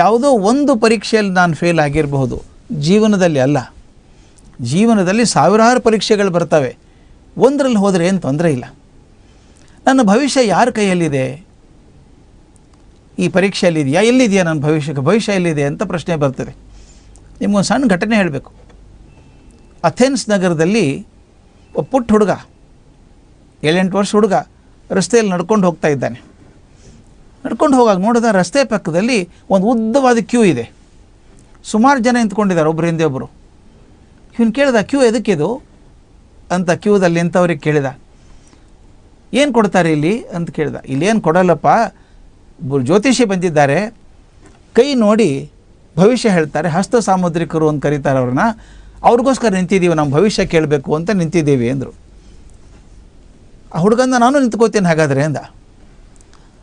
ಯಾವುದೋ ಒಂದು ಪರೀಕ್ಷೆಯಲ್ಲಿ ನಾನು ಫೇಲ್ ಆಗಿರಬಹುದು, ಜೀವನದಲ್ಲಿ ಅಲ್ಲ. ಜೀವನದಲ್ಲಿ ಸಾವಿರಾರು ಪರೀಕ್ಷೆಗಳು ಬರ್ತವೆ, ಒಂದರಲ್ಲಿ ಹೋದರೆ ಏನು ತೊಂದರೆ ಇಲ್ಲ. ನನ್ನ ಭವಿಷ್ಯ ಯಾರ ಕೈಯಲ್ಲಿದೆ? ಈ ಪರೀಕ್ಷೆಯಲ್ಲಿದೆಯಾ, ಎಲ್ಲಿದೆಯಾ ನನ್ನ ಭವಿಷ್ಯ ಎಲ್ಲಿದೆ ಅಂತ ಪ್ರಶ್ನೆ ಬರ್ತದೆ. ನಿಮಗೊಂದು ಸಣ್ಣ ಘಟನೆ ಹೇಳಬೇಕು. ಅಥೆನ್ಸ್ ನಗರದಲ್ಲಿ ಒಬ್ಬ ಪುಟ್ಟ ಹುಡುಗ, 7-8 ವರ್ಷ ಹುಡುಗ ರಸ್ತೆಯಲ್ಲಿ ನಡ್ಕೊಂಡು ಹೋಗ್ತಾ ಇದ್ದಾನೆ. ನಡ್ಕೊಂಡು ಹೋಗಾಗ ನೋಡಿದ ರಸ್ತೆ ಪಕ್ಕದಲ್ಲಿ ಒಂದು ಉದ್ದವಾದ ಕ್ಯೂ ಇದೆ. ಸುಮಾರು ಜನ ನಿಂತ್ಕೊಂಡಿದ್ದಾರೆ, ಒಬ್ಬರು ಹಿಂದೆ ಒಬ್ಬರು. ಇವನು ಕೇಳಿದ, ಕ್ಯೂ ಎದಕ್ಕಿದು ಅಂತ ಕ್ಯೂದಲ್ಲಿ ನಿಂತವ್ರಿಗೆ ಕೇಳಿದ. ಏನು ಕೊಡ್ತಾರೆ ಇಲ್ಲಿ ಅಂತ ಕೇಳಿದ. ಇಲ್ಲೇನು ಕೊಡಲ್ಲಪ್ಪ, ಜ್ಯೋತಿಷಿ ಬಂದಿದ್ದಾರೆ, ಕೈ ನೋಡಿ ಭವಿಷ್ಯ ಹೇಳ್ತಾರೆ, ಹಸ್ತ ಸಾಮುದ್ರಿಕರು ಅಂತ ಕರೀತಾರೆ ಅವ್ರನ್ನ, ಅವ್ರಿಗೋಸ್ಕರ ನಿಂತಿದ್ದೀವಿ, ನಮ್ಮ ಭವಿಷ್ಯ ಕೇಳಬೇಕು ಅಂತ ನಿಂತಿದ್ದೀವಿ ಅಂದರು. ಆ ಹುಡುಗಂದ ನಾನು ನಿಂತ್ಕೋತೀನಿ ಹಾಗಾದರೆ ಅಂದ.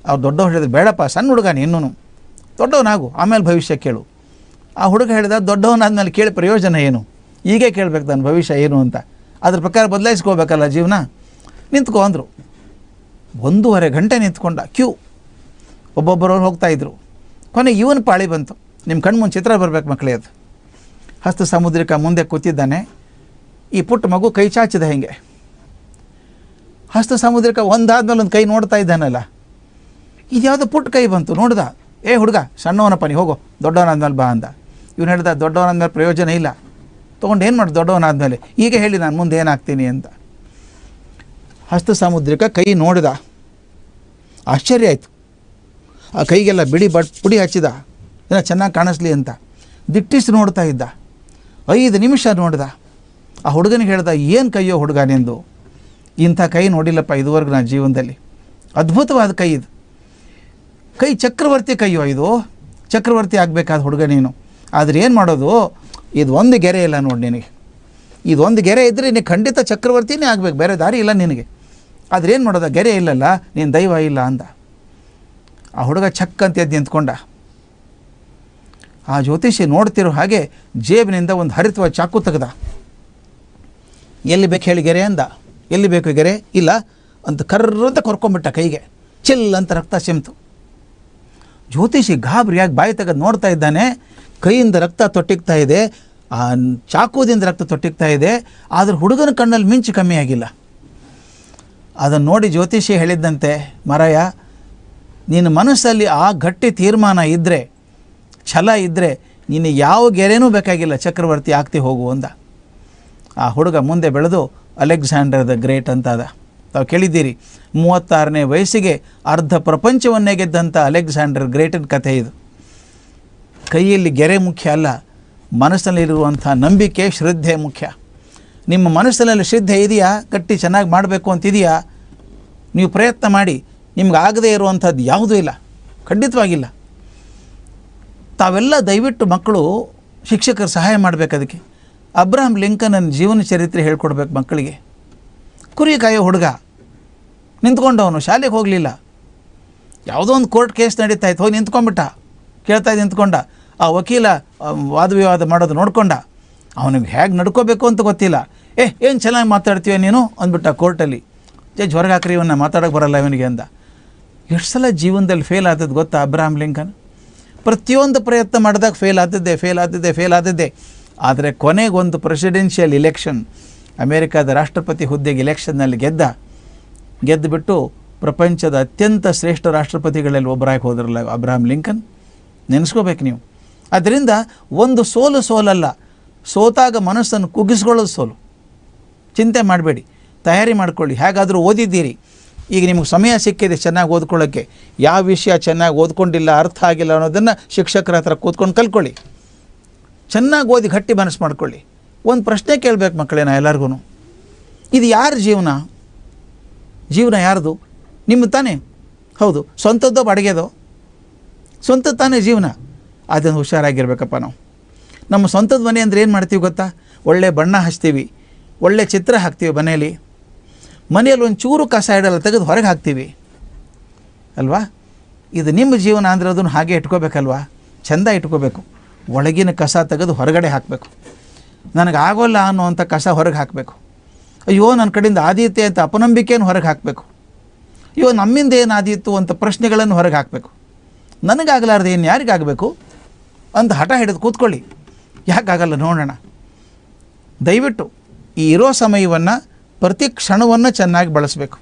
ಅವ್ರು ದೊಡ್ಡವ್ರು ಹೇಳಿದ್ರು, ಬೇಡಪ್ಪ ಸಣ್ಣ ಹುಡುಗ ನೀನು, ದೊಡ್ಡವನಾಗು ಆಮೇಲೆ ಭವಿಷ್ಯ ಕೇಳು. ಆ ಹುಡುಗ ಹೇಳಿದ, ದೊಡ್ಡವನಾದ್ಮೇಲೆ ಕೇಳಿ ಪ್ರಯೋಜನ ಏನು, ಈಗೇ ಕೇಳಬೇಕು ನನ್ನ ಭವಿಷ್ಯ ಏನು ಅಂತ, ಅದ್ರ ಪ್ರಕಾರ ಬದಲಾಯಿಸ್ಕೋಬೇಕಲ್ಲ ಜೀವನ, ನಿಂತ್ಕೊ ಅಂದರು. 1.5 ಗಂಟೆ ನಿಂತ್ಕೊಂಡ ಕ್ಯೂ, ಒಬ್ಬೊಬ್ಬರವ್ರು ಹೋಗ್ತಾಯಿದ್ರು. ಕೊನೆಗೆ ಇವನ ಪಾಳಿ ಬಂತು. ನಿಮ್ಮ ಕಣ್ಮುಂದೆ ಚಿತ್ರ ಬರಬೇಕು ಮಕ್ಕಳೇ. ಅದು ಹಸ್ತ ಸಾಮುದ್ರಿಕ ಮುಂದೆ ಕೂತಿದ್ದಾನೆ, ಈ ಪುಟ್ಟ ಮಗು ಕೈ ಚಾಚಿದ ಹಿಂಗೆ. ಹಸ್ತ ಸಾಮುದ್ರಿಕ ಒಂದಾದ್ಮೇಲೆ ಒಂದು ಕೈ ನೋಡ್ತಾ ಇದ್ದಾನಲ್ಲ, ಇದು ಯಾವುದೋ ಪುಟ್ಟ ಕೈ ಬಂತು. ನೋಡ್ದ, ಏ ಹುಡುಗ ಸಣ್ಣವನಪ್ಪ ನೀ ಹೋಗೋ, ದೊಡ್ಡವನಾದ್ಮೇಲೆ ಬಾ ಅಂದ. ಇವನು ಹೇಳ್ದ, ದೊಡ್ಡವನಾದ್ಮೇಲೆ ಪ್ರಯೋಜನ ಇಲ್ಲ, ತೊಗೊಂಡು ಏನು ಮಾಡಿ ದೊಡ್ಡವನಾದ್ಮೇಲೆ, ಈಗ ಹೇಳಿ ನಾನು ಮುಂದೆ ಏನಾಗ್ತೀನಿ ಅಂತ. ಹಸ್ತ ಸಾಮುದ್ರಿಕ ಕೈ ನೋಡಿದ, ಆಶ್ಚರ್ಯ ಆಯಿತು. ಆ ಕೈಗೆಲ್ಲ ಪುಡಿ ಹಚ್ಚಿದ, ಏನೋ ಚೆನ್ನಾಗಿ ಕಾಣಿಸ್ಲಿ ಅಂತ ದಿಟ್ಟಿಸಿ ನೋಡ್ತಾ ಇದ್ದ. 5 ನಿಮಿಷ ನೋಡ್ದ. ಆ ಹುಡುಗನಿಗೆ ಹೇಳ್ದ, ಏನು ಕೈಯೋ ಹುಡುಗ ನಿಂದು, ಇಂಥ ಕೈ ನೋಡಿಲ್ಲಪ್ಪ ಇದುವರೆಗೂ ನಾನು ಜೀವನದಲ್ಲಿ, ಅದ್ಭುತವಾದ ಕೈ ಇದು, ಕೈ ಚಕ್ರವರ್ತಿ ಕೈಯೋ, ಇದು ಚಕ್ರವರ್ತಿ ಆಗಬೇಕಾದ ಹುಡುಗ ನೀನು. ಆದರೆ ಏನು ಮಾಡೋದು, ಇದು ಒಂದು ಗೆರೆ ಇಲ್ಲ ನೋಡಿ ನಿನಗೆ, ಇದೊಂದು ಗೆರೆ ಇದ್ದರೆ ನೀನು ಖಂಡಿತ ಚಕ್ರವರ್ತಿನೇ ಆಗಬೇಕು, ಬೇರೆ ದಾರಿ ಇಲ್ಲ ನಿನಗೆ. ಆದರೆ ಏನು ಮಾಡೋದು, ಗೆರೆ ಇಲ್ಲಲ್ಲ, ನೀನು ದೈವ ಇಲ್ಲ ಅಂದ. ಆ ಹುಡುಗ ಚಕ್ ಅಂತ ಎದ್ದು ನಿಂತ್ಕೊಂಡ. ಆ ಜ್ಯೋತಿಷಿ ನೋಡ್ತಿರೋ ಹಾಗೆ ಜೇಬಿನಿಂದ ಒಂದು ಹರಿತವಾದ ಚಾಕು ತೆಗೆದ. ಎಲ್ಲಿ ಬೇಕು ಹೇಳಿ ಗೆರೆ ಅಂದ. ಎಲ್ಲಿ ಬೇಕು ಗೆರೆ, ಇಲ್ಲ ಅಂತ ಕರ್ರಂತ ಕೊರ್ಕೊಂಬಿಟ್ಟ ಕೈಗೆ, ಚಿಲ್ ಅಂತ ರಕ್ತ ಚಿಮ್ತು. ಜ್ಯೋತಿಷಿ ಗಾಬರಿಯಾಗಿ ಬಾಯಿ ತೆಗೆದು ನೋಡ್ತಾ ಇದ್ದಾನೆ. ಕೈಯಿಂದ ರಕ್ತ ತೊಟ್ಟಿಗ್ತಾ ಇದೆ, ಆ ಚಾಕುದಿಂದ ರಕ್ತ ತೊಟ್ಟಿಗ್ತಾ ಇದೆ, ಆದರೆ ಹುಡುಗನ ಕಣ್ಣಲ್ಲಿ ಮಿಂಚು ಕಮ್ಮಿ ಆಗಿಲ್ಲ. ಅದನ್ನು ನೋಡಿ ಜ್ಯೋತಿಷಿ ಹೇಳಿದ್ದಂತೆ, ಮಾರಾಯ ನಿನ್ನ ಮನಸ್ಸಲ್ಲಿ ಆ ಗಟ್ಟಿ ತೀರ್ಮಾನ ಇದ್ದರೆ, ಛಲ ಇದ್ದರೆ, ನೀನು ಯಾವ ಗೆರೆನೂ ಬೇಕಾಗಿಲ್ಲ, ಚಕ್ರವರ್ತಿ ಆಗ್ತಿ ಹೋಗು ಅಂದ. ಆ ಹುಡುಗ ಮುಂದೆ ಬೆಳೆದು ಅಲೆಕ್ಸಾಂಡರ್ ದ ಗ್ರೇಟ್ ಅಂತ ಅದ. ತಾವು ಕೇಳಿದ್ದೀರಿ, 36ನೇ ವಯಸ್ಸಿಗೆ ಅರ್ಧ ಪ್ರಪಂಚವನ್ನೇ ಗೆದ್ದಂಥ ಅಲೆಕ್ಸಾಂಡರ್ ಗ್ರೇಟನ್ ಕಥೆ ಇದು. ಕೈಯಲ್ಲಿ ಗೆರೆ ಮುಖ್ಯ ಅಲ್ಲ, ಮನಸ್ಸಲ್ಲಿರುವಂಥ ನಂಬಿಕೆ, ಶ್ರದ್ಧೆ ಮುಖ್ಯ. ನಿಮ್ಮ ಮನಸ್ಸಿನಲ್ಲಿ ಶ್ರದ್ಧೆ ಇದೆಯಾ, ಗಟ್ಟಿ ಚೆನ್ನಾಗಿ ಮಾಡಬೇಕು ಅಂತಿದೆಯಾ, ನೀವು ಪ್ರಯತ್ನ ಮಾಡಿ, ನಿಮ್ಗೆ ಆಗದೇ ಇರುವಂಥದ್ದು ಯಾವುದೂ ಇಲ್ಲ, ಖಂಡಿತವಾಗಿಲ್ಲ. ತಾವೆಲ್ಲ ದಯವಿಟ್ಟು ಮಕ್ಕಳು ಶಿಕ್ಷಕರು ಸಹಾಯ ಮಾಡಬೇಕು ಅದಕ್ಕೆ. ಅಬ್ರಹಾಂ ಲಿಂಕನ್ನ ಜೀವನ ಚರಿತ್ರೆ ಹೇಳ್ಕೊಡ್ಬೇಕು ಮಕ್ಕಳಿಗೆ. ಕುರಿ ಕಾಯೋ ಹುಡುಗ ನಿಂತ್ಕೊಂಡವನು, ಶಾಲೆಗೆ ಹೋಗಲಿಲ್ಲ, ಯಾವುದೋ ಒಂದು ಕೋರ್ಟ್ ಕೇಸ್ ನಡೀತಾ ಇತ್ತು, ಹೋಗಿ ನಿಂತ್ಕೊಂಡ್ಬಿಟ್ಟ, ಕೇಳ್ತಾ ನಿಂತ್ಕೊಂಡ. ಆ ವಕೀಲ ವಾದ ವಿವಾದ ಮಾಡೋದು ನೋಡ್ಕೊಂಡ, ಅವನಿಗೆ ಹೇಗೆ ನಡ್ಕೋಬೇಕು ಅಂತ ಗೊತ್ತಿಲ್ಲ. ಏನು ಚೆನ್ನಾಗಿ ಮಾತಾಡ್ತೀವ ನೀನು ಅಂದ್ಬಿಟ್ಟ ಕೋರ್ಟಲ್ಲಿ. ಜಡ್ಜ್ ಹೊರಗೆ ಹಾಕ್ರಿ, ಇವನ್ನ ಮಾತಾಡೋಕ್ಕೆ ಬರಲ್ಲ ಇವನಿಗೆ ಅಂದ. ಎಷ್ಟು ಸಲ ಜೀವನದಲ್ಲಿ ಫೇಲ್ ಆದದ್ದು ಗೊತ್ತಾ ಅಬ್ರಹಾಂ ಲಿಂಕನ್? ಪ್ರತಿಯೊಂದು ಪ್ರಯತ್ನ ಮಾಡಿದಾಗ ಫೇಲ್ ಆದದ್ದೇ. ಆದರೆ ಕೊನೆಗೊಂದು ಪ್ರೆಸಿಡೆನ್ಷಿಯಲ್ ಇಲೆಕ್ಷನ್, ಅಮೇರಿಕಾದ ರಾಷ್ಟ್ರಪತಿ ಹುದ್ದೆಗೆ ಇಲೆಕ್ಷನ್ನಲ್ಲಿ ಗೆದ್ದುಬಿಟ್ಟು ಪ್ರಪಂಚದ ಅತ್ಯಂತ ಶ್ರೇಷ್ಠ ರಾಷ್ಟ್ರಪತಿಗಳಲ್ಲಿ ಒಬ್ಬರಾಗಿ ಹೋದ್ರಲ್ಲ ಅಬ್ರಹಾಂ ಲಿಂಕನ್. ನೆನೆಸ್ಕೋಬೇಕು ನೀವು. ಅದರಿಂದ ಒಂದು ಸೋಲಲ್ಲ, ಸೋತಾಗ ಮನಸ್ಸನ್ನು ಕುಗ್ಗಿಸ್ಕೊಳ್ಳೋದು ಸೋಲು. ಚಿಂತೆ ಮಾಡಬೇಡಿ, ತಯಾರಿ ಮಾಡ್ಕೊಳ್ಳಿ. ಹೇಗಾದರೂ ಓದಿದ್ದೀರಿ, ಈಗ ನಿಮಗೆ ಸಮಯ ಸಿಕ್ಕಿದೆ ಚೆನ್ನಾಗಿ ಓದ್ಕೊಳ್ಳೋಕ್ಕೆ. ಯಾವ ವಿಷಯ ಚೆನ್ನಾಗಿ ಓದ್ಕೊಂಡಿಲ್ಲ, ಅರ್ಥ ಆಗಿಲ್ಲ ಅನ್ನೋದನ್ನು ಶಿಕ್ಷಕರ ಹತ್ರ ಕೂತ್ಕೊಂಡು ಕಲ್ತ್ಕೊಳ್ಳಿ. ಚೆನ್ನಾಗಿ ಓದಿ ಗಟ್ಟಿ ಮನಸ್ಸು ಮಾಡ್ಕೊಳ್ಳಿ. ಒಂದು ಪ್ರಶ್ನೆ ಕೇಳಬೇಕು ಮಕ್ಕಳೇ, ನಾ ಎಲ್ಲರಿಗೂ, ಇದು ಯಾರ ಜೀವನ ಯಾರ್ದು? ನಿಮ್ಮ ತಾನೇ? ಹೌದು. ಸ್ವಂತದ್ದೋ ಬಾಡಿಗೆದೋ? ಸ್ವಂತದ್ದು ತಾನೇ ಜೀವನ. ಅದನ್ನು ಹುಷಾರಾಗಿರ್ಬೇಕಪ್ಪ ನಾವು. ನಮ್ಮ ಸ್ವಂತದ ಮನೆ ಅಂದರೆ ಏನು ಮಾಡ್ತೀವಿ ಗೊತ್ತಾ? ಒಳ್ಳೆ ಬಣ್ಣ ಹಚ್ತೀವಿ, ಒಳ್ಳೆ ಚಿತ್ರ ಹಾಕ್ತೀವಿ ಮನೆಯಲ್ಲಿ ಒಂದು ಚೂರು ಕಸ ಇಡಲ್ಲ, ತೆಗೆದು ಹೊರಗೆ ಹಾಕ್ತೀವಿ ಅಲ್ವಾ? ಇದು ನಿಮ್ಮ ಜೀವನ ಅಂದರೆ ಅದನ್ನು ಹಾಗೆ ಇಟ್ಕೋಬೇಕಲ್ವಾ? ಚೆಂದ ಇಟ್ಕೋಬೇಕು. ಒಳಗಿನ ಕಸ ತೆಗೆದು ಹೊರಗಡೆ ಹಾಕಬೇಕು. ನನಗಾಗೋಲ್ಲ ಅನ್ನೋವಂಥ ಕಸ ಹೊರಗೆ ಹಾಕಬೇಕು. ಅಯ್ಯೋ ನನ್ನ ಕಡೆಯಿಂದ ಆದೀತೆ ಅಂತ ಅಪನಂಬಿಕೆಯನ್ನು ಹೊರಗೆ ಹಾಕಬೇಕು. ಅಯ್ಯೋ ನಮ್ಮಿಂದ ಏನು ಆದೀತು ಅಂತ ಪ್ರಶ್ನೆಗಳನ್ನು ಹೊರಗೆ ಹಾಕಬೇಕು. ನನಗಾಗಲಾರ್ದು ಏನು ಯಾರಿಗಾಗಬೇಕು? ಅಂತ ಹಠ ಹಿಡಿದು ಕೂತ್ಕೊಳ್ಳಿ. ಯಾಕಾಗಲ್ಲ ನೋಡೋಣ. ದಯವಿಟ್ಟು ಈ ಇರೋ ಸಮಯವನ್ನು ಪ್ರತಿ ಕ್ಷಣವನ್ನು ಚೆನ್ನಾಗಿ ಬಳಸಬೇಕು.